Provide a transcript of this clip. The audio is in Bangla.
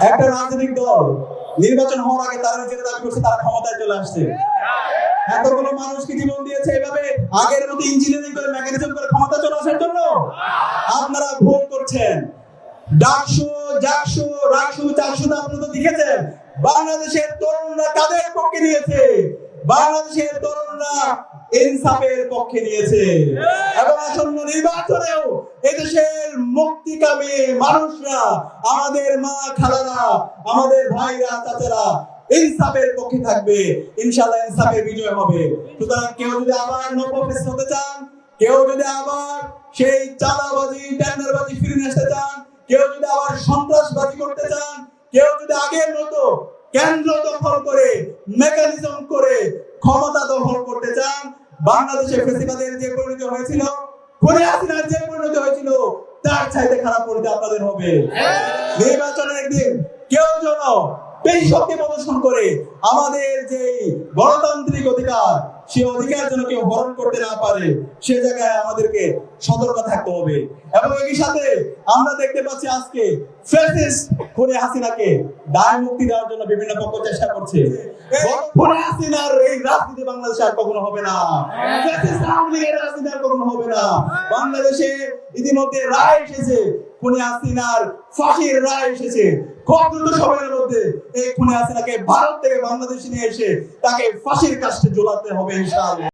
একটা রাজনৈতিক দল নির্বাচন হওয়ার আগে তারা নিজেরা দাবি করছে তারা ক্ষমতায় চলে আসছে। এতগুলো মানুষকে জীবন দিয়েছে এভাবে আগের মতো ইঞ্জিনিয়ারিং করে মেকানিজম করে ক্ষমতা চলে আসার জন্য। আপনারা ভুল করছেন। ডাকসু জাকসু রাকসু চাকসু আপনারা তো দেখেছেন বাংলাদেশের তরুণরা কাদের পক্ষে নিয়েছে। বাংলাদেশের তরুণরা ইনসাফের পক্ষে নিয়েছে এবং আসন্ন নির্বাচনেও এদেশের মুক্তিকামী মানুষরা, আমাদের মা খালারা, আমাদের ভাইরা চাচারা ইনসাফের পক্ষে থাকবে। ইনশাআল্লাহ ইনসাফের বিজয় হবে। সুতরাং কেউ যদি আবার নবফেস হতে চান, কেউ যদি আবার সেই চাঁদাবাজি টেন্ডারবাজি ফিরে আসতে চান, কেউ যদি আবার সন্ত্রাসবাজি করতে চান, কেউ যদি আগের মতো কেন্দ্র দখল করে মেকানিজম করে ক্ষমতা দখল করতে চান, বাংলাদেশে ফেসিবাদের যে পরিণতি হয়েছিল, খুনি হাসিনার যে পরিণতি হয়েছিল, তার চাইতে খারাপ পরিণতি আপনাদের হবে। নির্বাচনের একদিন কেউ যেন বেশি শক্তি প্রদর্শন করে আমাদের যে গণতান্ত্রিক অধিকার, সে অধিকার যেন কেউ হরণ করতে না পারে, সে জায়গায় আমাদেরকে সতর্ক থাকতে হবে। এবং একই সাথে আমরা দেখতে পাচ্ছি আজকে ফ্যাসিস্ট খুনি হাসিনাকে দায় মুক্তি দেওয়ার জন্য বিভিন্ন পক্ষ চেষ্টা করছে। খুনি হাসিনার এই রাজনীতি বাংলাদেশে আর কখনো হবে না। ফ্যাসিস্ট আওয়ামী লীগের রাজনীতি আর কখনো হবে না। বাংলাদেশে ইতিমধ্যে রায় এসেছে, খুনি হাসিনার ফাঁসির রায় এসেছে। খুব দ্রুত সময়ের মধ্যে এই খুনি হাসিনাকে ভারত থেকে বাংলাদেশে নিয়ে এসে তাকে ফাঁসির কাস্টে ঝোলাতে হবে ইনশাআল্লাহ।